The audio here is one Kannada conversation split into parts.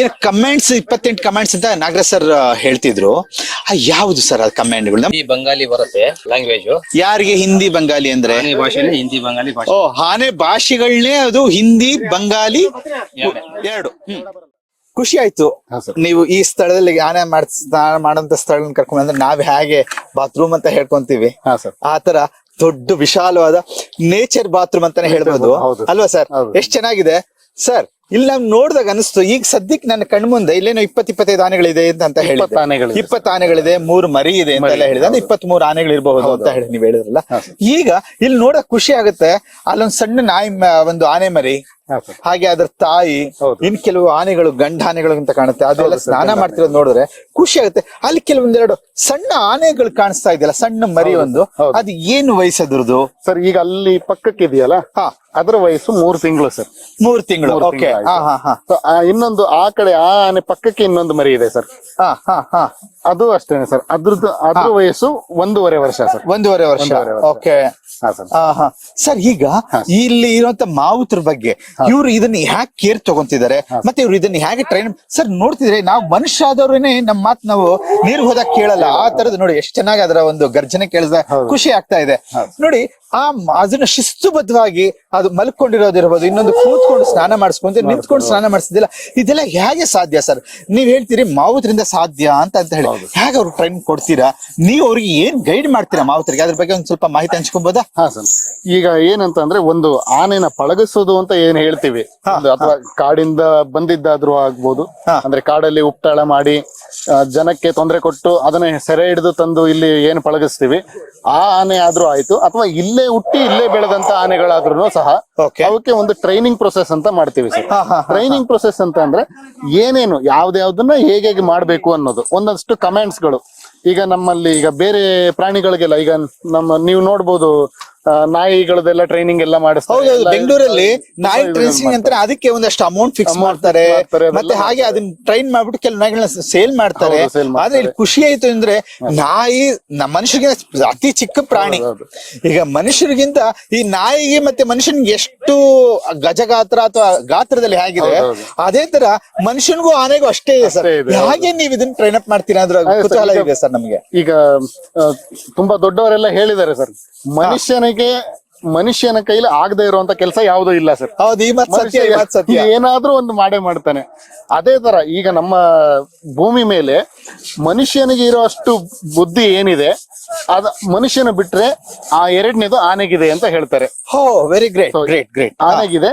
ಏನ್ ಕಮೆಂಟ್ಸ್ 28 ಕಮೆಂಟ್ಸ್ ಅಂತ ನಾಗರಾಜ್ ಸರ್ ಹೇಳ್ತಿದ್ರು. ಯಾವ್ದು ಸರ್ ಅದು ಕಮೆಂಟ್ಗಳು? ಹಿಂದಿ ಬಂಗಾಲಿ ಬರುತ್ತೆ ಲ್ಯಾಂಗ್ವೇಜ್. ಯಾರಿಗೆ ಹಿಂದಿ ಬಂಗಾಲಿ ಅಂದ್ರೆ? ಆನೆ ಭಾಷೆನೇ ಹಿಂದಿ ಬಂಗಾಲಿ ಭಾಷೆ. ಓ, ಆನೆ ಭಾಷೆಗಳನ್ನೇ ಅದು ಹಿಂದಿ ಬಂಗಾಲಿ ಎರಡು. ಖುಷಿ ಆಯ್ತು. ನೀವು ಈ ಸ್ಥಳದಲ್ಲಿ ಆನೆ ಮಾಡೋಂತ ಸ್ಥಳ ಕರ್ಕೊಂಡ್ ಅಂದ್ರೆ ನಾವ್ ಹೇಗೆ ಬಾತ್ರೂಮ್ ಅಂತ ಹೇಳ್ಕೊಂತೀವಿ, ಆ ತರ ದೊಡ್ಡ ವಿಶಾಲವಾದ ನೇಚರ್ ಬಾತ್ರೂಮ್ ಅಂತಾನೆ ಹೇಳ್ಬೋದು ಅಲ್ವಾ ಸರ್? ಎಷ್ಟ್ ಚೆನ್ನಾಗಿದೆ ಸರ್. ಇಲ್ಲಿ ನಾವ್ ನೋಡಿದಾಗ ಅನಿಸ್ತು, ಈಗ ಸದ್ಯಕ್ಕೆ ನನ್ನ ಕಣ್ಮುಂದೆ ಇಲ್ಲೇನೋ 20-25 ಆನೆಗಳಿದೆ ಅಂತ ಹೇಳಿ, 20 ಆನೆಗಳಿದೆ, 3 ಮರಿ ಇದೆ ಅಂತೆಲ್ಲ ಹೇಳಿದೆ. ಅಂದ್ರೆ 23 ಆನೆಗಳು ಇರಬಹುದು ಅಂತ ಹೇಳಿ ನೀವ್ ಹೇಳಿದ್ರಲ್ಲ. ಈಗ ಇಲ್ಲಿ ನೋಡಕ್ ಖುಷಿ ಆಗುತ್ತೆ. ಅಲ್ಲೊಂದ್ ಸಣ್ಣ ನಾಯಿ, ಒಂದು ಆನೆ ಮರಿ, ಹಾಗೆ ಅದ್ರ ತಾಯಿ, ಇನ್ ಕೆಲವು ಆನೆಗಳು ಗಂಡ ಆನೆಗಳು ಅಂತ ಕಾಣುತ್ತೆ, ಅದೆಲ್ಲ ಸ್ನಾನ ಮಾಡ್ತಿರೋದು ನೋಡಿದ್ರೆ ಖುಷಿ ಆಗುತ್ತೆ. ಅಲ್ಲಿ ಕೆಲವೊಂದೆರಡು ಸಣ್ಣ ಆನೆಗಳು ಕಾಣಿಸ್ತಾ ಇದೆಯಲ್ಲ, ಸಣ್ಣ ಮರಿ ಒಂದು, ಅದು ಏನು ವಯಸ್ಸದ್ರದ್ದು ಸರ್? ಈಗ ಅಲ್ಲಿ ಪಕ್ಕಕ್ಕೆ ಇದೆಯಲ್ಲ, ಅದರ ವಯಸ್ಸು 3 ತಿಂಗಳು ಸರ್. 3 ತಿಂಗಳು. ಓಕೆ. ಇನ್ನೊಂದು ಆ ಕಡೆ ಆ ಆನೆ ಪಕ್ಕಕ್ಕೆ ಇನ್ನೊಂದು ಮರಿ ಇದೆ ಸರ್. ಅದು ಅಷ್ಟೇನೆ ಸರ್. ಅದ್ರ ವಯಸ್ಸು 1.5 ವರ್ಷ ಸರ್. 1.5 ವರ್ಷ. Okay sir. ಈಗ ಇಲ್ಲಿ ಇರುವಂತ ಮಾವುತರ ಬಗ್ಗೆ ಇವ್ರು ಇದನ್ನ ಹ್ಯಾಕ್ ಕೇರ್ ತಗೊಂತಿದ್ದಾರೆ, ಮತ್ತೆ ಇವ್ರು ಇದನ್ನ ಹೇಗೆ ಟ್ರೈನ್ ಸರ್? ನೋಡ್ತಿದ್ರೆ ನಾವು ಮನುಷ್ಯ ಆದವ್ರೇನೆ ನಮ್ಮ ಮಾತು ನಾವು ನೀರು ಹೋದಾಗ ಕೇಳಲ್ಲ, ಆ ತರದ್ ನೋಡಿ ಎಷ್ಟು ಚೆನ್ನಾಗಿ ಅದರ ಒಂದು ಗರ್ಜನೆ ಕೇಳಿದ ಖುಷಿ ಆಗ್ತಾ ಇದೆ ನೋಡಿ. ಅದನ್ನ ಶಿಸ್ತುಬದ್ಧವಾಗಿ ಅದು ಮಲ್ಕೊಂಡಿರೋದಿರ್ಬೋದು, ಇನ್ನೊಂದು ಕೂತ್ಕೊಂಡು ಸ್ನಾನ ಮಾಡಿಸ್ಕೊಂತ, ನಿಂತ್ಕೊಂಡು ಸ್ನಾನ ಮಾಡಿಸಿದಿಲ್ಲ, ಇದೆಲ್ಲ ಹೇಗೆ ಸಾಧ್ಯ ಸರ್? ನೀವ್ ಹೇಳ್ತೀರಿ ಮಾವುತರಿಂದ ಸಾಧ್ಯ ಅಂತ ಹೇಳಿ, ಹೇಗೆ ಅವ್ರು ಟ್ರೈನ್ ಕೊಡ್ತೀರಾ ನೀವು? ಅವ್ರಿಗೆ ಏನ್ ಗೈಡ್ ಮಾಡ್ತೀರಾ ಮಾವುತರಿಗೆ? ಅದ್ರ ಬಗ್ಗೆ ಒಂದ್ ಸ್ವಲ್ಪ ಮಾಹಿತಿ ಹಂಚ್ಕೊಬೋದಾ? ಸರ್, ಈಗ ಏನಂತ ಅಂದ್ರೆ, ಒಂದು ಆನೆನ ಪಳಗಿಸೋದು ಅಂತ ಏನ್ ಹೇಳ್ತೀವಿ, ಅಥವಾ ಕಾಡಿಂದ ಬಂದಿದ್ದಾದ್ರೂ ಆಗ್ಬೋದು, ಅಂದ್ರೆ ಕಾಡಲ್ಲಿ ಉಪ್ಟಾಳ ಮಾಡಿ ಜನಕ್ಕೆ ತೊಂದರೆ ಕೊಟ್ಟು ಅದನ್ನ ಸೆರೆ ಹಿಡಿದು ತಂದು ಇಲ್ಲಿ ಏನ್ ಪಳಗಿಸ್ತೀವಿ, ಆ ಆನೆ ಆದ್ರೂ ಆಯ್ತು, ಅಥವಾ ಇಲ್ಲೇ ಹುಟ್ಟಿ ಇಲ್ಲೇ ಬೆಳೆದಂತ ಆನೆಗಳಾದ್ರೂ ಸಹ ಅವಕ್ಕೆ ಒಂದು ಟ್ರೈನಿಂಗ್ ಪ್ರೊಸೆಸ್ ಅಂತ ಮಾಡ್ತೀವಿ ಸರ್. ಟ್ರೈನಿಂಗ್ ಪ್ರೊಸೆಸ್ ಅಂತ ಅಂದ್ರೆ ಏನೇನು ಯಾವ್ದಾವ್ದನ್ನ ಹೇಗೆ ಮಾಡ್ಬೇಕು ಅನ್ನೋದು ಒಂದಷ್ಟು ಕಮಾಂಡ್ಸ್ ಗಳು. ಈಗ ನಮ್ಮಲ್ಲಿ ಈಗ ಬೇರೆ ಪ್ರಾಣಿಗಳಿಗೆಲ್ಲ, ಈಗ ನೀವು ನೋಡ್ಬೋದು ನಾಯಿಗಳದೆಲ್ಲ ಟ್ರೈನಿಂಗ್ ಎಲ್ಲ ಮಾಡಿಸ್ತಾರೆ. ಬೆಂಗಳೂರಲ್ಲಿ ನಾಯಿ ಟ್ರೈನಿಂಗ್ ಅಂತ ಅದಕ್ಕೆ ಒಂದಷ್ಟು ಅಮೌಂಟ್ ಫಿಕ್ಸ್ ಮಾಡ್ತಾರೆ, ಮತ್ತೆ ಹಾಗೆ ಅದನ್ನ ಟ್ರೈನ್ ಮಾಡ್ಬಿಟ್ಟು ಕೆಲವು ನಾಯಿಗಳನ್ನ ಸೇಲ್ ಮಾಡ್ತಾರೆ. ಆದ್ರೆ ಇಲ್ಲಿ ಖುಷಿ ಆಯ್ತು ಅಂದ್ರೆ, ನಾಯಿ ಮನುಷ್ಯರಿಗಿಂತ ಅತಿ ಚಿಕ್ಕ ಪ್ರಾಣಿ. ಈಗ ಮನುಷ್ಯರಿಗಿಂತ ಈ ನಾಯಿಗೆ ಮತ್ತೆ ಮನುಷ್ಯನಿಗೆ ಎಷ್ಟು ಗಜಗಾತ್ರ ಅಥವಾ ಗಾತ್ರದಲ್ಲಿ ಹೇಗಿದೆ, ಅದೇ ತರ ಮನುಷ್ಯನಿಗೂ ಆನೆಗೂ ಅಷ್ಟೇ ಇದೆ ಸರ್. ಹಾಗೆ ನೀವ್ ಇದನ್ನ ಟ್ರೈನ್ ಅಪ್ ಮಾಡ್ತೀರಾ ಅಂದ್ರೆ ಕುತೂಹಲ ಇದೆ ಸರ್ ನಮ್ಗೆ. ಈಗ ತುಂಬಾ ದೊಡ್ಡವರೆಲ್ಲ ಹೇಳಿದ್ದಾರೆ ಸರ್, ಮನುಷ್ಯನ ಕೈಲಿ ಆಗದೆ ಇರುವಂತ ಕೆಲಸ ಯಾವುದೂ ಇಲ್ಲ ಸರ್. ಹೌದು, ಈ ಮಾತು ಸತ್ಯ. ಏನಾದ್ರೂ ಒಂದು ಮಾಡೇ ಮಾಡ್ತಾನೆ. ಅದೇ ತರ ಈಗ ನಮ್ಮ ಭೂಮಿ ಮೇಲೆ ಮನುಷ್ಯನಿಗೆ ಇರೋ ಅಷ್ಟು ಬುದ್ಧಿ ಏನಿದೆ, ಅದ ಮನುಷ್ಯನ ಬಿಟ್ರೆ ಆ ಎರಡನೇದು ಆನೆಗಿದೆ ಅಂತ ಹೇಳ್ತಾರೆ. Very great, great, great. ಆನೆಗಿದೆ.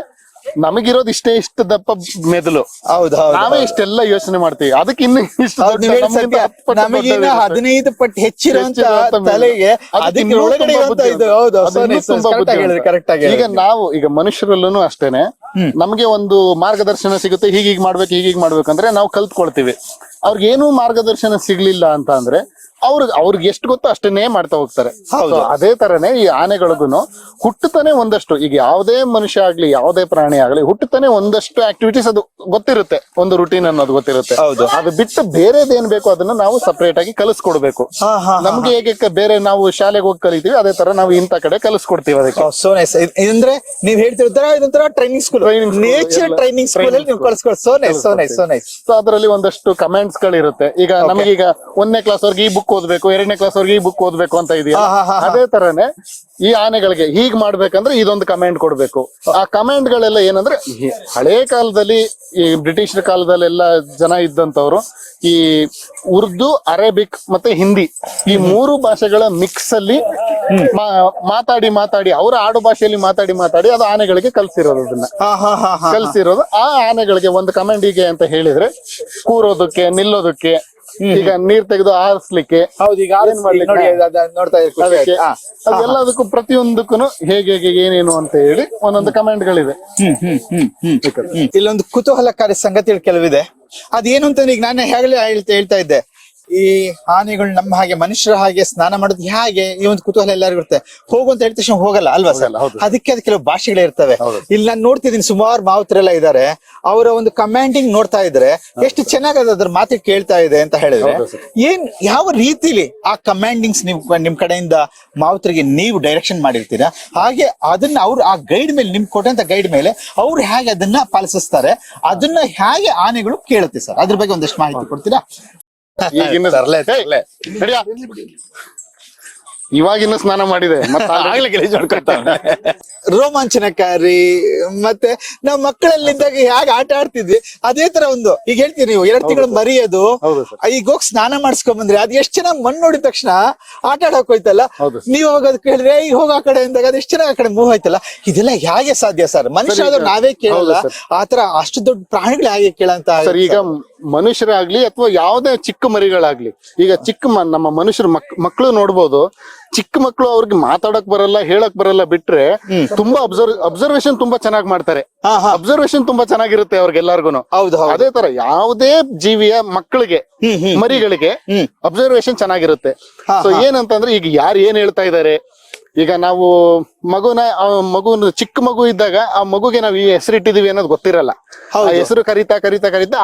ನಮಗಿರೋದು ಇಷ್ಟು ದಪ್ಪ ಮೆದುಳು. ಹೌದು, ನಾವೇ ಇಷ್ಟೆಲ್ಲ ಯೋಚನೆ ಮಾಡ್ತೀವಿ, ಅದಕ್ಕೆ ಇನ್ನು ನಮಗಿನ್ನ 15 ಪಟ್ಟು ಹೆಚ್ಚಿರುವಂತ ತಲೆಗೆ ಈಗ ನಾವು ಈಗ ಮನುಷ್ಯರಲ್ಲೂ ಅಷ್ಟೇನೆ, ನಮ್ಗೆ ಒಂದು ಮಾರ್ಗದರ್ಶನ ಸಿಗುತ್ತೆ, ಹೀಗೀಗ್ ಮಾಡ್ಬೇಕು ಹೀಗೀಗ್ ಮಾಡ್ಬೇಕಂದ್ರೆ ನಾವು ಕಲ್ತ್ಕೊಳ್ತೀವಿ. ಅವ್ರಿಗೇನು ಮಾರ್ಗದರ್ಶನ ಸಿಗ್ಲಿಲ್ಲ ಅಂತ ಅಂದ್ರೆ ಅವ್ರಿಗೆ ಎಷ್ಟು ಗೊತ್ತೋ ಅಷ್ಟನ್ನೇ ಮಾಡ್ತಾ ಹೋಗ್ತಾರೆ. ಅದೇ ತರನೇ ಈ ಆನೆಗಳಿಗೂ ಹುಟ್ಟುತ್ತಾನೆ ಒಂದಷ್ಟು, ಈಗ ಯಾವುದೇ ಮನುಷ್ಯ ಆಗ್ಲಿ ಯಾವುದೇ ಪ್ರಾಣಿ ಆಗ್ಲಿ ಹುಟ್ಟುತ್ತಾನೆ ಒಂದಷ್ಟು ಆಕ್ಟಿವಿಟೀಸ್ ಅದು ಗೊತ್ತಿರುತ್ತೆ, ಒಂದು ರುಟೀನ್ ಅನ್ನೋದು ಗೊತ್ತಿರುತ್ತೆ. ಅದು ಬಿಟ್ಟು ಬೇರೆದೇನ್ ಬೇಕು ಅದನ್ನ ನಾವು ಸಪರೇಟ್ ಆಗಿ ಕಲಿಸ್ಕೊಡ್ಬೇಕು. ನಮ್ಗೆ ಹೇಗೆ ಬೇರೆ ನಾವು ಶಾಲೆಗೆ ಹೋಗಿ ಕಲಿತೀವಿ, ಅದೇ ತರ ನಾವು ಇಂತ ಕಡೆ ಕಲಿಸ್ಕೊಡ್ತೀವಿ ಅದಕ್ಕೆ. So nice. ಇದಂದ್ರೆ ನೀವ್ ಹೇಳ್ತಿರ್ತಾರ ಇದೊಂಥರ training school, nature training school ಅಲ್ಲಿ ನೀವು ಕಲಿಸ್ಕೊಡ್. So nice, so nice, so nice. So ಅದರಲ್ಲಿ ಒಂದಷ್ಟು ಕಮೆಂಟ್ಸ್ ಗಳಿರುತ್ತೆ. ಈಗ ನಮಗೀಗ 1ನೇ ಕ್ಲಾಸ್ ಅವ್ರಿಗೆ ಈ ಬುಕ್ ಓದ್ಬೇಕು, 2ನೇ ಕ್ಲಾಸ್ ಅವ್ರಿಗೆ ಈ ಬುಕ್ ಓದ್ಬೇಕು ಅಂತ ಇದೆಯಾ, ಅದೇ ತರನೇ ಈ ಆನೆಗಳಿಗೆ ಹೀಗ್ ಮಾಡ್ಬೇಕಂದ್ರೆ ಇದೊಂದು ಕಮೆಂಟ್ ಕೊಡ್ಬೇಕು. ಆ ಕಮೆಂಟ್ ಗಳೆಲ್ಲ ಏನಂದ್ರೆ, ಹಳೇ ಕಾಲದಲ್ಲಿ ಈ ಬ್ರಿಟಿಷರ ಕಾಲದಲ್ಲೆಲ್ಲ ಜನ ಇದ್ದಂತವ್ರು ಈ ಉರ್ದು, ಅರೇಬಿಕ್ ಮತ್ತೆ ಹಿಂದಿ ಈ 3 ಭಾಷೆಗಳ ಮಿಕ್ಸ್ ಅಲ್ಲಿ ಮಾತಾಡಿ ಅವರ ಆಡು ಭಾಷೆಯಲ್ಲಿ ಮಾತಾಡಿ ಅದು ಆನೆಗಳಿಗೆ ಕಲ್ಸಿರೋದು. ಅದನ್ನ ಕಲ್ಸಿರೋದು ಆ ಆನೆಗಳಿಗೆ ಒಂದು ಕಮೆಂಟ್ ಹೀಗೆ ಅಂತ ಹೇಳಿದ್ರೆ, ಕೂರೋದಕ್ಕೆ, ನಿಲ್ಲೋದಕ್ಕೆ, ಈಗ ನೀರ್ ತೆಗೆದು ಆರಿಸ್ಲಿಕ್ಕೆ, ಅದೆಲ್ಲದಕ್ಕೂ ಪ್ರತಿಯೊಂದಕ್ಕೂ ಹೇಗೆ ಏನೇನು ಅಂತ ಹೇಳಿ ಒಂದೊಂದು ಕಮೆಂಟ್ ಗಳಿದೆ. ಇಲ್ಲೊಂದು ಕುತೂಹಲಕಾರಿ ಸಂಗತಿಗಳು ಕೆಲವಿದೆ. ಅದೇನು ಅಂತಂದ್ರೆ, ಈಗ ನಾನು ಹೇಳ್ತಾ ಇದ್ದೆ, ಈ ಆನೆಗಳು ನಮ್ಮ ಹಾಗೆ ಮನುಷ್ಯರ ಹಾಗೆ ಸ್ನಾನ ಮಾಡೋದು ಹೇಗೆ ಈ ಒಂದು ಕುತೂಹಲ ಎಲ್ಲರಿಗೂ ಇರುತ್ತೆ. ಹೋಗು ಅಂತ ಹೇಳಿದ ತಕ್ಷಣ ಹೋಗಲ್ಲ ಅಲ್ವಾ ಸರ್? ಅದಕ್ಕೆ ಅದು ಕೆಲವು ಭಾಷೆಗಳೇ ಇರ್ತವೆ. ಇಲ್ಲಿ ನಾನು ನೋಡ್ತಿದ್ದೀನಿ ಸುಮಾರು ಮಾವುತರೆಲ್ಲ ಇದ್ದಾರೆ. ಅವರ ಒಂದು ಕಮಾಂಡಿಂಗ್ ನೋಡ್ತಾ ಇದ್ರೆ ಎಷ್ಟು ಚೆನ್ನಾಗಿ ಅದ್ರ ಮಾತು ಕೇಳ್ತಾ ಇದೆ ಅಂತ ಹೇಳಿದ್ರೆ ಏನ್ ಯಾವ ರೀತಿಲಿ ಆ ಕಮಾಂಡಿಂಗ್ಸ್ ನಿಮ್ ಕಡೆಯಿಂದ ಮಾವುತರಿಗೆ ನೀವು ಡೈರೆಕ್ಷನ್ ಮಾಡಿರ್ತೀರಾ, ಹಾಗೆ ಅದನ್ನ ಅವ್ರು ಆ ಗೈಡ್ ಮೇಲೆ ನಿಮ್ ಕೊಟ್ಟಂತ ಗೈಡ್ ಮೇಲೆ ಅವ್ರು ಹೇಗೆ ಅದನ್ನ ಪಾಲಿಸ್ತಾರೆ, ಅದನ್ನ ಹೇಗೆ ಆನೆಗಳು ಕೇಳುತ್ತೆ ಸರ್, ಅದ್ರ ಬಗ್ಗೆ ಒಂದಷ್ಟು ಮಾಹಿತಿ ಕೊಡ್ತೀರಾ? ಇವಾಗಿನ ಸ್ನಾನ ಮಾಡಿದೆ ರೋಮಾಂಚನಕಾರಿ. ಮತ್ತೆ ನಾವ್ ಮಕ್ಕಳಲ್ಲಿದ್ದಾಗ ಹೇಗೆ ಆಟ ಆಡ್ತಿದ್ವಿ ಅದೇ ತರ ಒಂದು ಈಗ ಹೇಳ್ತೀರಿ ನೀವು 2 ತಿಂಗಳು ಮರಿಯೋದು, ಈಗ ಹೋಗಿ ಸ್ನಾನ ಮಾಡಿಸ್ಕೊಂಡ್ ಬಂದ್ರೆ ಅದ್ ಎಷ್ಟ್ ಚೆನ್ನಾಗಿ ಮಣ್ಣು ನೋಡಿದ ತಕ್ಷಣ ಆಟ ಆಡಕ್ ಹೋಯ್ತಲ್ಲ, ನೀವ್ ಹೋಗಿ ಅದಕ್ಕೆ ಹೇಳಿದ್ರೆ ಈಗ ಹೋಗ ಆ ಕಡೆ ಅಂದಾಗ ಅದ್ ಎಷ್ಟ್ ಚೆನ್ನಾಗಿ ಆ ಕಡೆ ಮೂವ್ ಆಯ್ತಲ್ಲ. ಇದೆಲ್ಲ ಹೇಗೆ ಸಾಧ್ಯ ಸರ್? ಮನುಷ್ಯ ಆದ್ರೂ ನಾವೇ ಕೇಳಲ್ಲ, ಆತರ ಅಷ್ಟು ದೊಡ್ಡ ಪ್ರಾಣಿಗಳು ಹೇಗೆ ಕೇಳಂತ. ಈಗ ಮನುಷ್ಯರಾಗ್ಲಿ ಅಥವಾ ಯಾವ್ದೇ ಚಿಕ್ಕ ಮರಿಗಳಾಗ್ಲಿ, ಈಗ ನಮ್ಮ ಮನುಷ್ಯರು ಮಕ್ಕಳು ನೋಡ್ಬೋದು, ಚಿಕ್ಕ ಮಕ್ಕಳು ಅವ್ರಿಗೆ ಮಾತಾಡಕ್ ಬರಲ್ಲ, ಹೇಳಕ್ ಬರಲ್ಲ, ಬಿಟ್ರೆ ತುಂಬಾ ಅಬ್ಸರ್ವೇಶನ್ ತುಂಬಾ ಚೆನ್ನಾಗಿ ಮಾಡ್ತಾರೆ. ಅಬ್ಸರ್ವೇಶನ್ ತುಂಬಾ ಚೆನ್ನಾಗಿರುತ್ತೆ ಅವ್ರಿಗೆಲ್ಲಾರ್ಗುನು. ಅದೇ ತರ ಯಾವುದೇ ಜೀವಿಯ ಮಕ್ಕಳಿಗೆ ಮರಿಗಳಿಗೆ ಅಬ್ಸರ್ವೇಶನ್ ಚೆನ್ನಾಗಿರುತ್ತೆ. ಸೊ ಏನಂತಂದ್ರೆ ಈಗ ಯಾರು ಏನ್ ಹೇಳ್ತಾ ಇದಾರೆ, ಈಗ ನಾವು ಮಗುನ ಚಿಕ್ಕ ಮಗು ಇದ್ದಾಗ ಆ ಮಗುಗೆ ನಾವ್ ಈ ಹೆಸರು ಇಟ್ಟಿದೀವಿ ಅನ್ನೋದು ಗೊತ್ತಿರಲ್ಲ. ಆ ಹೆಸರು ಕರಿತಾ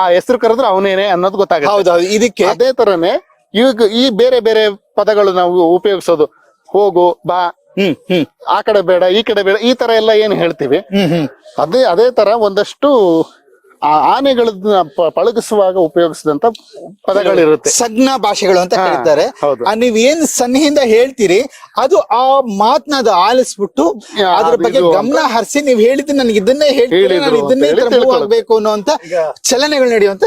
ಆ ಹೆಸರು ಕರೆದ್ರೆ ಅವನೇನೆ ಅನ್ನೋದು ಗೊತ್ತಾಗುತ್ತೆ. ಇದಕ್ಕೆ ಅದೇ ತರನೇ ಈಗ ಈ ಬೇರೆ ಬೇರೆ ಪದಗಳು ನಾವು ಉಪಯೋಗಿಸೋದು, ಹೋಗು, ಬಾ, ಆ ಕಡೆ ಬೇಡ, ಈ ಕಡೆ ಬೇಡ, ಈ ತರ ಎಲ್ಲ ಏನ್ ಹೇಳ್ತೀವಿ, ಅದೇ ತರ ಒಂದಷ್ಟು ಆ ಆನೆಗಳನ್ನ ಪಳಗಿಸುವಾಗ ಉಪಯೋಗಿಸಿದಂತ ಪದಗಳಿರುತ್ತೆ, ಸಂಜ್ಞಾ ಭಾಷೆಗಳು ಅಂತ ಕರೀತಾರೆ. ನೀವ್ ಏನ್ ಸನ್ನೆಯಿಂದ ಹೇಳ್ತೀರಿ ಅದು ಆ ಮಾತನಾದ ಆಲಿಸ್ಬಿಟ್ಟು ಅದ್ರ ಬಗ್ಗೆ ಗಮನ ಹರಿಸಿ ನೀವ್ ಹೇಳಿದ್ರೆ ನನಗೆ ಇದನ್ನೇ ಹೇಳ್ತೀರಿ, ನಾನು ಇದನ್ನೇ ಮೂವ್ ಆಗ್ಬೇಕು ಅನ್ನೋಂತ ಚಲನೆಗಳು ನಡೆಯುವಂತ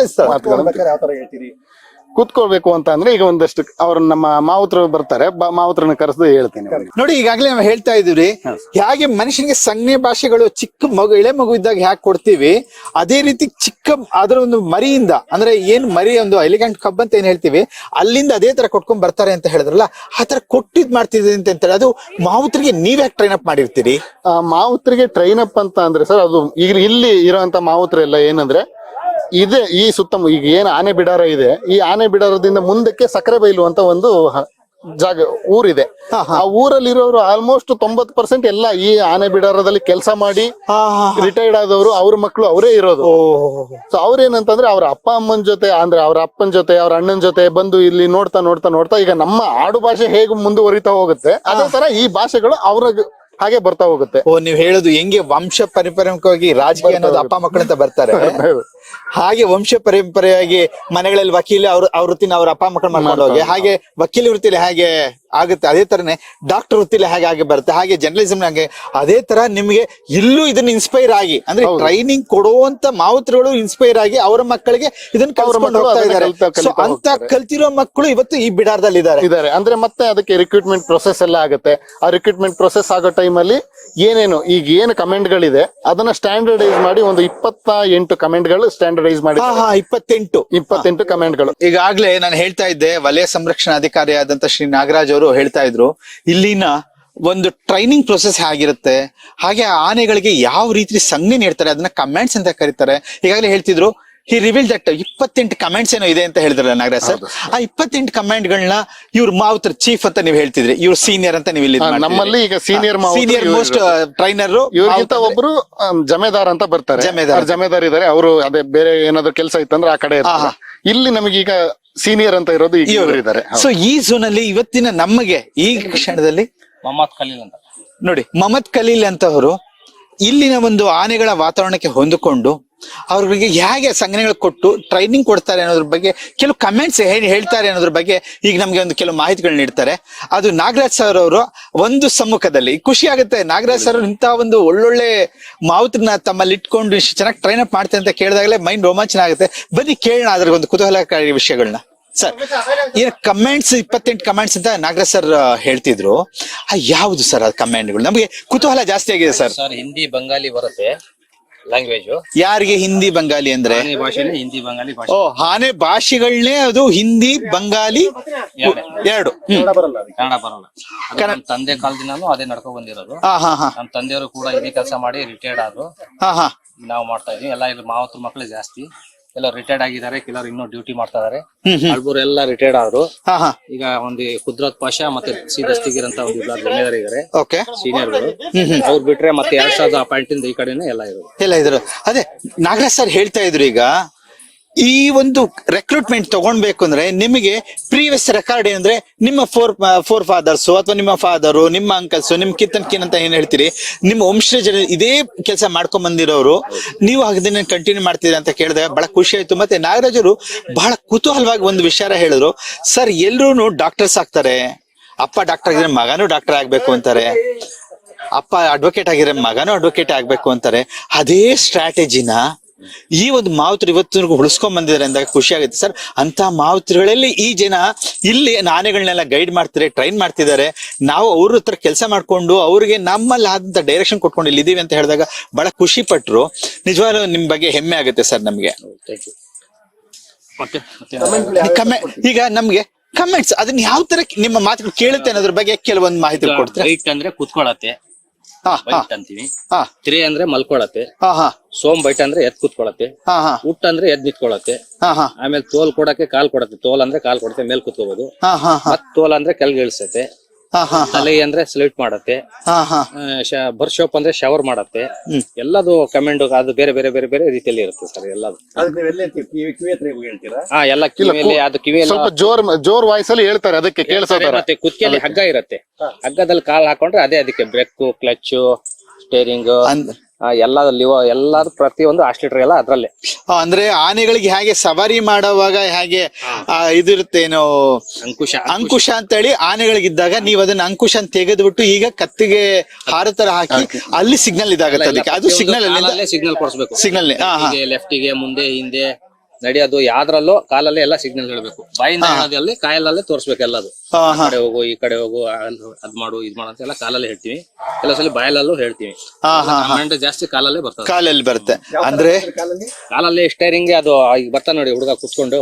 ಕೂತ್ಕೊಳ್ಬೇಕು ಅಂತ ಅಂದ್ರೆ ಈಗ ಒಂದಷ್ಟು ಅವ್ರು ನಮ್ಮ ಮಾವುತರು ಬರ್ತಾರೆ, ಮಾವುತ್ರನ್ನ ಕರೆದು ಹೇಳ್ತೀನಿ ನೋಡಿ. ಈಗಾಗ್ಲೇ ನಾವು ಹೇಳ್ತಾ ಇದೀವಿ ಹೇಗೆ ಮನುಷ್ಯನಿಗೆ ಸಂಜ್ಞೆ ಭಾಷೆಗಳು ಚಿಕ್ಕ ಮಗು ಎಳೆ ಮಗು ಇದ್ದಾಗ ಹ್ಯಾಕ್ ಕೊಡ್ತೀವಿ, ಅದೇ ರೀತಿ ಚಿಕ್ಕ ಅದರ ಒಂದು ಮರಿಯಿಂದ ಅಂದ್ರೆ ಏನ್ ಮರಿ ಒಂದು ಎಲಿಗೆಂಟ್ ಕಬ್ ಅಂತ ಏನ್ ಹೇಳ್ತೀವಿ ಅಲ್ಲಿಂದ ಅದೇ ತರ ಕೊಟ್ಕೊಂಡ್ ಬರ್ತಾರೆ ಅಂತ ಹೇಳಿದ್ರಲ್ಲ, ಆ ತರ ಕೊಟ್ಟಿದ್ ಮಾಡ್ತಿದ್ವಿ ಅಂತ ಹೇಳಿ ಅದು ಮಾವುತರಿಗೆ ನೀವ್ ಯಾಕೆ ಟ್ರೈನ್ ಅಪ್ ಮಾಡಿರ್ತೀರಿ? ಮಾವುತರಿಗೆ ಟ್ರೈನ್ ಅಪ್ ಅಂತ ಅಂದ್ರೆ ಸರ್, ಅದು ಈಗ ಇಲ್ಲಿ ಇರೋಂತ ಮಾವುತರೆಲ್ಲ ಏನಂದ್ರೆ ಈ ಸುತ್ತಮುತ್ತ ಈಗ ಏನ್ ಆನೆ ಬಿಡಾರ ಇದೆ, ಈ ಆನೆ ಬಿಡಾರದಿಂದ ಮುಂದಕ್ಕೆ ಸಕ್ಕರೆ ಬೈಲು ಅಂತ ಒಂದು ಜಾಗ ಊರಿದೆ. ಆ ಊರಲ್ಲಿರೋರು ಆಲ್ಮೋಸ್ಟ್ 90% ಎಲ್ಲ ಈ ಆನೆ ಬಿಡಾರದಲ್ಲಿ ಕೆಲಸ ಮಾಡಿ ರಿಟೈರ್ಡ್ ಆದವರು, ಅವ್ರ ಮಕ್ಕಳು ಅವರೇ ಇರೋದು. ಸೊ ಅವ್ರೇನಂತಂದ್ರೆ ಅವ್ರ ಅಪ್ಪ ಅಮ್ಮನ ಜೊತೆ ಅಂದ್ರೆ ಅವ್ರ ಅಪ್ಪನ ಜೊತೆ ಅವ್ರ ಅಣ್ಣನ ಜೊತೆ ಬಂದು ಇಲ್ಲಿ ನೋಡ್ತಾ ಈಗ ನಮ್ಮ ಆಡು ಭಾಷೆ ಹೇಗೆ ಮುಂದುವರಿತಾ ಹೋಗುತ್ತೆ ಅದೇ ತರ ಈ ಭಾಷೆಗಳು ಅವ್ರ ಹಾಗೆ ಬರ್ತಾ ಹೋಗುತ್ತೆ. ನೀವ್ ಹೇಳುದು ಹೆಂಗೆ ವಂಶ ಪರಂಪರೆಯಾಗಿ ರಾಜಕೀಯ ಅನ್ನೋದು ಅಪ್ಪ ಮಕ್ಕಳಂತ ಬರ್ತಾರೆ, ಹಾಗೆ ವಂಶ ಪರಂಪರೆಯಾಗಿ ಮನೆಗಳಲ್ಲಿ ವಕೀಲ ಅವ್ರ ವೃತ್ತಿನ ಅವ್ರ ಅಪ್ಪ ಮಕ್ಕಳು ಮಾಡ್ಕೊಂಡು ಹೋಗಿ, ಹಾಗೆ ವಕೀಲ ವೃತ್ತಿಲಿ ಹಾಗೆ ಆಗುತ್ತೆ, ಅದೇ ತರನೇ ಡಾಕ್ಟರ್ ವೃತ್ತಿಲಿ ಹಾಗೆ ಬರುತ್ತೆ, ಹಾಗೆ ಜರ್ನಲಿಸಮ್ ಹಾಗೆ ಅದೇ ತರ ನಿಮ್ಗೆ ಇಲ್ಲೂ ಇದನ್ನ ಇನ್ಸ್ಪೈರ್ ಆಗಿ ಅಂದ್ರೆ ಟ್ರೈನಿಂಗ್ ಕೊಡುವಂತ ಮಾವುತರುಗಳು ಇನ್ಸ್ಪೈರ್ ಆಗಿ ಅವರ ಮಕ್ಕಳಿಗೆ ಇದನ್ನ ಕಲ್ಸ್ಕೊಂಡು ಹೋಗ್ತಾ ಇದ್ದಾರೆ. ಅಂತ ಕಲ್ತಿರೋ ಮಕ್ಕಳು ಇವತ್ತು ಈ ಬಿಡಾರದಲ್ಲಿ ಇದ್ದಾರೆ. ಅಂದ್ರೆ ಮತ್ತೆ ಅದಕ್ಕೆ ರಿಕ್ರೂಟ್ಮೆಂಟ್ ಪ್ರೊಸೆಸ್ ಎಲ್ಲ ಆಗುತ್ತೆ. ಆ ರಿಕ್ರೂಟ್ಮೆಂಟ್ ಪ್ರೊಸೆಸ್ ಆಗೋ ಟೈಮಲ್ಲಿ ಏನೇನು ಈಗ ಏನು ಕಮೆಂಟ್ ಗಳಿದೆ ಅದನ್ನ ಸ್ಟ್ಯಾಂಡರ್ಡೈಸ್ ಮಾಡಿ ಒಂದು 28 ಕಮೆಂಟ್ ಗಳು ಸ್ಟ್ಯಾಂಡರ್ಡೈಸ್ ಮಾಡಿ 28 ಕಮೆಂಟ್ ಗಳು. ಈಗಾಗ್ಲೇ ನಾನು ಹೇಳ್ತಾ ಇದ್ದೆ, ವಲಯ ಸಂರಕ್ಷಣಾಧಿಕಾರಿ ಆದಂತ ಶ್ರೀ ನಾಗರಾಜ್ ಅವರು ಹೇಳ್ತಾ ಇದ್ರು ಇಲ್ಲಿನ ಒಂದು ಟ್ರೈನಿಂಗ್ ಪ್ರೊಸೆಸ್ ಹೇಗಿರುತ್ತೆ, ಹಾಗೆ ಆನೆಗಳಿಗೆ ಯಾವ ರೀತಿ ಸಂಜ್ಞೆ ನೀಡ್ತಾರೆ ಅದನ್ನ ಕಮೆಂಟ್ಸ್ ಅಂತ ಕರೀತಾರೆ. ಈಗಾಗಲೇ ಹೇಳ್ತಿದ್ರು ಈ ರಿವೀಲ್ ದಟ್ 28 ಕಮೆಂಟ್ಸ್ ಏನೋ ಇದೆ ಅಂತ ಹೇಳಿದ್ರಲ್ಲ ನಾಗರಾಜ್ ಸರ್, ಆ 28 ಕಮೆಂಟ್ ಗಳನ್ನ ಇವ್ರು ಮಾವುತರ ಚೀಫ್ ಅಂತ ನೀವು ಹೇಳ್ತಿದ್ರಿ, ಇವ್ರು ಸೀನಿಯರ್ ಅಂತ ನೀವು ಇಲ್ಲಿ ನಮ್ಮಲ್ಲಿ ಈಗ ಸೀನಿಯರ್ ಮೋಸ್ಟ್ ಟ್ರೈನರ್ ಇವ್ರಿಗಿಂತ ಒಬ್ರು ಜಮೇದಾರ್ ಅಂತ ಬರ್ತಾರೆ. ಜಮೇದಾರ್ ಇದಾರೆ, ಅವರು ಅದೇ ಬೇರೆ ಏನಾದ್ರು ಕೆಲಸ ಇತ್ತಂದ್ರೆ ಆ ಕಡೆ ಇರ್ತಾರೆ. ಇಲ್ಲಿ ನಮಗೀಗ ಸೀನಿಯರ್ ಅಂತ ಇರೋದು ಇದ್ದಾರೆ. ಸೊ ಈ ಝೋನ್ ಅಲ್ಲಿ ಇವತ್ತಿನ ನಮಗೆ ಈ ಕ್ಷಣದಲ್ಲಿ ಮೊಹಮ್ಮದ್ ಖಲೀಲ್ ಅಂತ ನೋಡಿ, ಮೊಹಮ್ಮದ್ ಖಲೀಲ್ ಅಂತವರು ಇಲ್ಲಿನ ಒಂದು ಆನೆಗಳ ವಾತಾವರಣಕ್ಕೆ ಹೊಂದಿಕೊಂಡು ಅವ್ರಿಗೆ ಹೇಗೆ ಸಂಜ್ಞೆಗಳು ಕೊಟ್ಟು ಟ್ರೈನಿಂಗ್ ಕೊಡ್ತಾರೆ ಅನ್ನೋದ್ರ ಬಗ್ಗೆ ಕೆಲವು ಕಮೆಂಟ್ಸ್ ಹೇಳ್ತಾರೆ ಅನ್ನೋದ್ರ ಬಗ್ಗೆ ಈಗ ನಮ್ಗೆ ಒಂದು ಕೆಲವು ಮಾಹಿತಿಗಳು ನೀಡ್ತಾರೆ. ಅದು ನಾಗರಾಜ್ ಸರ್ ಅವರು ಒಂದು ಸಮ್ಮುಖದಲ್ಲಿ ಖುಷಿ ಆಗುತ್ತೆ. ನಾಗರಾಜ್ ಸರ್ ಇಂತ ಒಂದು ಒಳ್ಳೊಳ್ಳೆ ಮಾವುತರನ್ನ ತಮ್ಮಲ್ಲಿ ಇಟ್ಕೊಂಡು ಇಷ್ಟು ಚೆನ್ನಾಗಿ ಟ್ರೈನ್ ಅಪ್ ಮಾಡ್ತಾರೆ ಅಂತ ಕೇಳಿದಾಗಲೇ ಮೈಂಡ್ ರೋಮಾಂಚನ ಆಗುತ್ತೆ. ಬನ್ನಿ ಕೇಳೋಣ ಅದ್ರ ಒಂದು ಕುತೂಹಲಕಾರಿ ವಿಷಯಗಳನ್ನ. ಸರ್, ಏನ್ ಕಮೆಂಟ್ಸ್ 28 ಕಮೆಂಟ್ಸ್ ಅಂತ ನಾಗರಾಜ್ ಸರ್ ಹೇಳ್ತಿದ್ರು, ಯಾವ್ದು ಸರ್ ಅದು ಕಮೆಂಟ್ಗಳು? ನಮಗೆ ಕುತೂಹಲ ಜಾಸ್ತಿ ಆಗಿದೆ ಸರ್. ಹಿಂದಿ ಬಂಗಾಲಿ ಬರುತ್ತೆ ಲ್ಯಾಂಗ್ವೇಜ್. ಯಾರಿಗೆ ಹಿಂದಿ ಬಂಗಾಲಿ ಅಂದ್ರೆ? ಭಾಷೆಯಲ್ಲಿ ಹಿಂದಿ ಬಂಗಾಲಿ ಭಾಷೆ. ಆನೆ ಭಾಷೆಗಳನ್ನೇ ಅದು ಹಿಂದಿ ಬಂಗಾಲಿ ಎರಡು. ಕನ್ನಡ ಬರಲ್ಲ. ನಮ್ಮ ತಂದೆ ಕಾಲದಿಂದಾನು ಅದೇ ನಡ್ಕೊ ಬಂದಿರೋದು. ನಮ್ಮ ತಂದೆಯವರು ಕೂಡ ಇದೇ ಕೆಲಸ ಮಾಡಿ ರಿಟೈರ್ಡ್ ಆದ್ರು. ನಾವು ಮಾಡ್ತಾ ಇದೀವಿ ಎಲ್ಲ. ಇಲ್ಲಿ ಮಾವತ್ರ ಮಕ್ಕಳು ಜಾಸ್ತಿ. ಕೆಲವರು ರಿಟೈರ್ಡ್ ಆಗಿದ್ದಾರೆ, ಕೆಲವರು ಇನ್ನೂ ಡ್ಯೂಟಿ ಮಾಡ್ತಾ ಇದಾರೆ. ಅಲ್ಬೂರ್ ಎಲ್ಲ ರಿಟೈರ್ಡ್ ಆದ್ರು. ಈಗ ಒಂದು ಕುದ್ರತ್ ಪಾಷಾ ಮತ್ತೆ ಸೀದಸ್ತಿಗಿರ್ ಅಂತ ಒಂದು ಜೊಮ್ಮೆದಾರ್ ಇದಾರೆ ಸೀನಿಯರ್ಗಳು. ಅವ್ರು ಬಿಟ್ರೆ ಮತ್ತೆ 2000 ಅಪಾಯಿಂಟ್ ಇಂದ ಈ ಕಡೆನೆ ಎಲ್ಲ ಇದ್ರು. ಅದೇ ನಾಗರಾಜ್ ಸರ್ ಹೇಳ್ತಾ ಇದ್ರು, ಈಗ ಈ ಒಂದು ರೆಕ್ರೂಟ್ಮೆಂಟ್ ತಗೊಂಡ್ಬೇಕು ಅಂದ್ರೆ ನಿಮಗೆ ಪ್ರೀವಿಯಸ್ ರೆಕಾರ್ಡ್ ಏನಂದ್ರೆ ನಿಮ್ಮ ಫೋರ್ ಫಾದರ್ಸ್ ಅಥವಾ ನಿಮ್ಮ ಫಾದರು, ನಿಮ್ಮ ಅಂಕಲ್ಸ್, ನಿಮ್ ಕಿತ್ತನ್ ಅಂತ ಏನ್ ಹೇಳ್ತೀರಿ, ನಿಮ್ಮ ವಂಶಜ ಇದೇ ಕೆಲಸ ಮಾಡ್ಕೊಂಡ್ ಬಂದಿರೋರು, ನೀವು ಅದನ್ನ ಕಂಟಿನ್ಯೂ ಮಾಡ್ತೀರಿ ಅಂತ ಕೇಳಿದಾಗ ಬಹಳ ಖುಷಿ ಆಯ್ತು. ಮತ್ತೆ ನಾಗರಾಜರು ಬಹಳ ಕುತೂಹಲವಾಗಿ ಒಂದು ವಿಚಾರ ಹೇಳಿದ್ರು, ಸರ್ ಎಲ್ರು ಡಾಕ್ಟರ್ಸ್ ಆಗ್ತಾರೆ, ಅಪ್ಪ ಡಾಕ್ಟರ್ ಆಗಿದ್ರೆ ಮಗನೂ ಡಾಕ್ಟರ್ ಆಗ್ಬೇಕು ಅಂತಾರೆ, ಅಪ್ಪ ಅಡ್ವೊಕೇಟ್ ಆಗಿದ್ರೆ ಮಗನೂ ಅಡ್ವೊಕೇಟ್ ಆಗ್ಬೇಕು ಅಂತಾರೆ. ಅದೇ ಸ್ಟ್ರಾಟಜಿನ ಈ ಒಂದು ಮಾವುತರು ಇವತ್ತಿನವರೆಗೂ ಉಳಿಸ್ಕೊಂಡ್ ಬಂದಿದ್ದಾರೆ ಅಂದಾಗ ಖುಷಿ ಆಗುತ್ತೆ ಸರ್. ಅಂತ ಮಾವುತರುಗಳಲ್ಲಿ ಈ ಜನ ಇಲ್ಲಿ ಆನೆಗಳನ್ನೆಲ್ಲ ಗೈಡ್ ಮಾಡ್ತಾರೆ, ಟ್ರೈನ್ ಮಾಡ್ತಿದ್ದಾರೆ. ನಾವು ಅವ್ರ ಹತ್ರ ಕೆಲಸ ಮಾಡ್ಕೊಂಡು ಅವ್ರಿಗೆ ನಮ್ಮಲ್ಲಿ ಆದಂತ ಡೈರೆಕ್ಷನ್ ಕೊಟ್ಕೊಂಡು ಇಲ್ಲಿ ಇದೀವಿ ಅಂತ ಹೇಳಿದಾಗ ಬಹಳ ಖುಷಿ ಪಟ್ರು. ನಿಜವಾಗ್ಲೂ ನಿಮ್ ಬಗ್ಗೆ ಹೆಮ್ಮೆ ಆಗುತ್ತೆ ಸರ್ ನಮ್ಗೆ. ಈಗ ನಮ್ಗೆ ಕಮೆಂಟ್ಸ್ ಅದನ್ನ ಯಾವ ತರ ನಿಮ್ಮ ಮಾತುಗಳು ಕೇಳುತ್ತೆ ಅನ್ನೋದ್ರ ಬಗ್ಗೆ ಕೆಲವೊಂದು ಮಾಹಿತಿ ಕೊಡ್ತಾರೆ. ಬೈಟ್ ಅಂದ್ರೆ ಕುತ್ಕೊಳತ್ತೆ, ಬೈಟ್ ಅಂತೀವಿ. ತಿರೆ ಅಂದ್ರೆ ಮಲ್ಕೊಳತ್ತೆ, ಸೋಮ್ ಬೈಟ್ ಅಂದ್ರೆ ಎದ್ ಕುತ್ಕೊಳತ್ತೆ, ಉಟ್ ಅಂದ್ರೆ ಎದ್ ನಿಂತ್ಕೊಳತ್ತೆ. ಆಮೇಲೆ ತೋಲ್ ಕೊಡಕ್ಕೆ ಕಾಲ್ ಕೊಡತ್ತೆ, ತೋಲ್ ಅಂದ್ರೆ ಕಾಲ್ ಕೊಡತ್ತೆ, ಮೇಲ್ ಕುತ್ಕೋಬಹುದು. ಮತ್ ತೋಲ್ ಅಂದ್ರೆ ಕೆಲ್ಗೆ ಇಳಿಸತ್ತೆ, ತಲೆ ಅಂದ್ರೆ ಸ್ಲೈಟ್ ಮಾಡತ್ತೆ, ಬರ್ಶೋಪ್ ಅಂದ್ರೆ ಶವರ್ ಮಾಡತ್ತೆ. ಎಲ್ಲದು ಕಮೆಂಡ್ ಅದು ಬೇರೆ ಬೇರೆ ಬೇರೆ ಬೇರೆ ರೀತಿಯಲ್ಲಿ ಇರುತ್ತೆ ಸರ್. ಎಲ್ಲದು ಎಲ್ಲ ಕಿವಿಯಲ್ಲಿ, ಅದು ಕಿವಿಯಲ್ಲಿ ಸ್ವಲ್ಪ ಜೋರ್ ವಾಯ್ಸ್ ಅಲ್ಲಿ ಹೇಳ್ತಾರೆ, ಅದಕ್ಕೆ ಕೇಳಿಸೋದು. ಮತ್ತೆ ಕುತ್ತಿಗೆಯಲ್ಲಿ ಹಗ್ಗ ಇರುತ್ತೆ, ಹಗ್ಗದಲ್ಲಿ ಕಾಲ್ ಹಾಕೊಂಡ್ರೆ ಅದೇ ಅದಕ್ಕೆ ಬ್ರೇಕ್, ಕ್ಲಚ್, ಸ್ಟೇರಿಂಗ್ ಎಲ್ಲಾದ್ರು ಪ್ರತಿಯೊಂದು ಆಸ್ಲೇಟರ್ ಎಲ್ಲ ಅದ್ರಲ್ಲೇ. ಅಂದ್ರೆ ಆನೆಗಳಿಗೆ ಹೇಗೆ ಸವಾರಿ ಮಾಡುವಾಗ ಹೇಗೆ ಇದಿರುತ್ತೇನೋ ಅಂಕುಶ ಅಂತ ಹೇಳಿ ಆನೆಗಳಿಗಿದ್ದಾಗ ನೀವು ಅದನ್ನ ಅಂಕುಶ ಅಂತ ತೆಗೆದ್ಬಿಟ್ಟು ಈಗ ಕತ್ತಿಗೆ ಹಾರ ತರ ಹಾಕಿ ಅಲ್ಲಿ ಸಿಗ್ನಲ್ ಇದಾಗತ್ತೆ. ಅದಕ್ಕೆ ಅದು ಸಿಗ್ನಲ್ ಅಲ್ಲಿ ಸಿಗ್ನಲ್ ಕೊಡಿಸ್ಬೇಕು. ಸಿಗ್ನಲ್ ಲೆಫ್ಟಿಗೆ, ಮುಂದೆ, ಹಿಂದೆ ನಡೆಯೋದು ಯಾವ್ದ್ರಲ್ಲೂ ಕಾಲಲ್ಲೇ ಎಲ್ಲ ಸಿಗ್ನಲ್ ಹೇಳ್ಬೇಕು. ಬಾಯಿಂದ ಹೇಳೋದಲ್ಲಿ ಕಾಯಲ್ಲೇ ತೋರ್ಸ್ಬೇಕು. ಎಲ್ಲದು ಆ ಕಡೆ ಹೋಗು, ಈ ಕಡೆ ಹೋಗು, ಅದ್ ಮಾಡು, ಇದ್ ಮಾಡು ಅಂತ ಎಲ್ಲ ಕಾಲಲ್ಲೇ ಹೇಳ್ತೀವಿ. ಕೆಲವು ಸಲ ಬಾಯಲ್ಲೂ ಹೇಳ್ತೀವಿ. ಜಾಸ್ತಿ ಕಾಲಲ್ಲೇ ಬರ್ತದೆ, ಕಾಲಲ್ಲಿ ಬರುತ್ತೆ. ಅಂದ್ರೆ ಕಾಲಲ್ಲಿ ಸ್ಟೈರಿಂಗ್ ಅದು ಈಗ ಬರ್ತಾ ನೋಡಿ ಹುಡುಗ ಕುತ್ಕೊಂಡು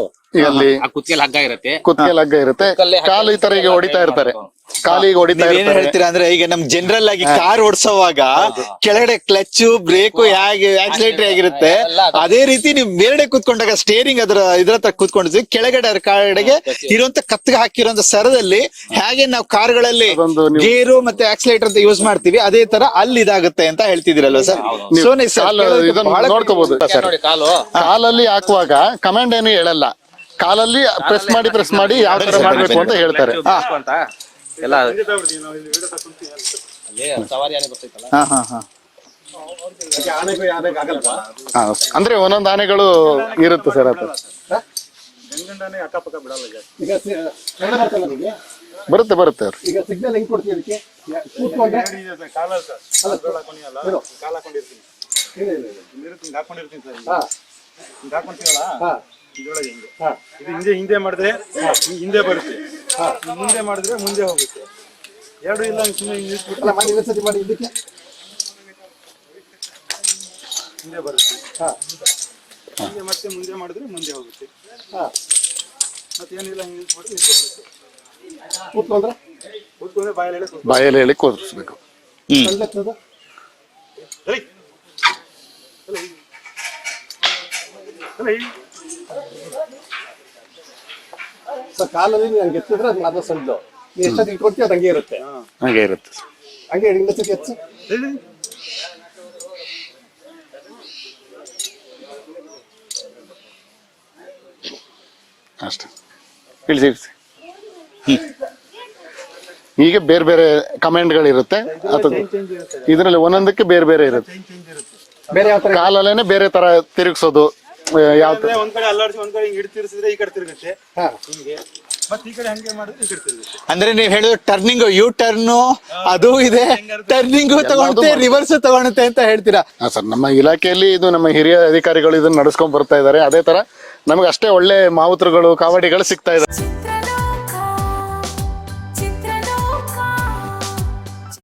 ಕುತ್ತಿಗೆಲ್ ಹಗ್ಗ ಇರುತ್ತೆ, ಕುತ್ತಿಗೆಲ್ ಹಗ್ಗ ಇರುತ್ತೆ, ಕಾಲು ಈ ತರ ಈಗ ಹೊಡಿತಾ ಇರ್ತಾರೆ, ಕಾಲಿಗೆ ಹೊಡಿತಾ ಏನ್ ಹೇಳ್ತೀರಾ ಅಂದ್ರೆ ಈಗ ನಮ್ ಜನರಲ್ ಆಗಿ ಕಾರ್ ಓಡಿಸೋವಾಗ ಕೆಳಗಡೆ ಕ್ಲಚ್, ಬ್ರೇಕ್ ಹೇಗೆ ಆಕ್ಸಿಲೇಟರ್ ಆಗಿರುತ್ತೆ, ಅದೇ ರೀತಿ ನೀವು ಮೇಲ್ಗಡೆ ಕುತ್ಕೊಂಡಾಗ ಸ್ಟೇರಿಂಗ್ ಇದ್ರ ಹತ್ರ ಕುತ್ಕೊಂಡಿದ್ವಿ, ಕೆಳಗಡೆ ಕಡೆಗೆ ಇರುವಂತ ಕತ್ತಿಗೆ ಹಾಕಿರುವಂತ ಸರದಲ್ಲಿ ಹೇಗೆ ನಾವು ಕಾರ್ಗಳಲ್ಲಿ ಗೇರು ಮತ್ತೆ ಆಕ್ಸಿಲೇಟರ್ ಅಂತ ಯೂಸ್ ಮಾಡ್ತೀವಿ, ಅದೇ ತರ ಅಲ್ಲಿ ಇದಾಗುತ್ತೆ ಅಂತ ಹೇಳ್ತಿದಿರಲ್ವಾ ಸರ್? ಸೋನಿ ನೋಡ್ಕೋಬಹುದು ಸರ್. ಕಾಲಲ್ಲಿ ಹಾಕುವಾಗ ಕಮಾಂಡ್ ಏನು ಹೇಳಲ್ಲ, ಕಾಲಲ್ಲಿ ಪ್ರೆಸ್ ಮಾಡಿ ಯಾವ ತರ ಮಾಡ್ಬೇಕು ಅಂತ ಹೇಳ್ತಾರೆ. ಅಂದ್ರೆ ಒಂದೊಂದು ಆನೆಗಳು ಇರುತ್ತೆ ಸರ್. ಅದು ಬರುತ್ತೆ ಈಗ ಸಿಗ್ನಲ್ ಹೆಂಗ್ ಕೊಡ್ತೀವಿ ಅದಕ್ಕೆ? ಇದು ಹಿಂದೆ ಮಾಡಿದ್ರೆ ಹಿಂದೆ ಬರುತ್ತೆ, ಮುಂದೆ ಮಾಡಿದ್ರೆ ಮುಂದೆ ಹೋಗುತ್ತೆ. ಎರಡು ಇಲ್ಲ ನಿಲ್ಲಿಸ್ಬಿಟ್ಟು ಮಾಡಿ ಇದಕ್ಕೆ ಹಿಂದೆ ಬರುತ್ತೆ, ಮತ್ತೆ ಮುಂದೆ ಮಾಡಿದ್ರೆ ಮುಂದೆ ಹೋಗುತ್ತೆ. ಮತ್ತೇನಿಲ್ಲ ನಿಲ್ಲಿಸ್ಬಿಟ್ಟು ನಿಲ್ಲಿಸ್ಬಿಡುತ್ತೆ. ಕೂತ್ಕೊಂಡ್ರೆ ಬಾಯಲ್ಲಿ ಹೇಳಿ ಕೂರಿಸ್ಬೇಕು. ಕಾಲಲ್ಲಿ ನಂಗೆ ಎತ್ತಿದ್ರೆ ಅದು ಮಾತ್ರ ಸಣ್ಣ, ನೀ ಎಷ್ಟೊತ್ತಿಗೆ ಇಟ್ಕೊಡ್ತೀವಿ ಅದು ಹಂಗೆ ಇರುತ್ತೆ. ಹಂಗೆ ಇರುತ್ತೆ ಹಂಗೆ ಇನ್ನೊಂದ್ಸತಿ ಹೆಚ್ಚು ಅಷ್ಟೇ. ಇಳಿಸಿ ಈಗ ಬೇರೆ ಬೇರೆ ಕಮೆಂಟ್ಗಳಿರುತ್ತೆ, ಅಥವಾ ಇದರಲ್ಲಿ ಒಂದೊಂದಕ್ಕೆ ಬೇರೆ ಬೇರೆ ಇರುತ್ತೆ. ಬೇರೆ ಯಾವ ತರ ಕಾಲಲ್ಲೇನೆ ಬೇರೆ ತರ ತಿರುಗಿಸೋದು. ಯಾವ ತರ ಒಂದ್ ಕಡೆ ಅಲ್ಲಾಡಿಸಿ ಒಂದ್ ಕಡೆ ಹಿಂಗ್ ತಿರ್ಸಿದ್ರೆ ಈ ಕಡೆ ತಿರುಗುತ್ತೆ, ಹಿಂಗೆ ಮತ್ತೆ ಈ ಕಡೆ ಹಂಗೆ ಮಾಡಿದ್ರೆ ಈ ಕಡೆ ತಿರುಗುತ್ತೆ. ಅಂದ್ರೆ ನೀವ್ ಹೇಳಿದ್ರು ಟರ್ನಿಂಗ್, ಯು ಟರ್ನ್ ಅದು ಇದೆ, ಟರ್ನಿಂಗ್ ತಗೊಳುತ್ತೆ, ರಿವರ್ಸ್ ತಗೊಳುತ್ತೆ ಅಂತ ಹೇಳ್ತೀರಾ? ಸರ್, ನಮ್ಮ ಇಲಾಖೆಯಲ್ಲಿ ಇದು ನಮ್ಮ ಹಿರಿಯ ಅಧಿಕಾರಿಗಳು ಇದನ್ನ ನಡೆಸ್ಕೊಂಡ್ ಬರ್ತಾ ಇದಾರೆ. ಅದೇ ತರ ನಮ್ಗೆ ಅಷ್ಟೇ ಒಳ್ಳೆ ಮಾವುತರುಗಳು, ಕಾವಡಿಗಳು ಸಿಗ್ತಾ ಇದಾರೆ.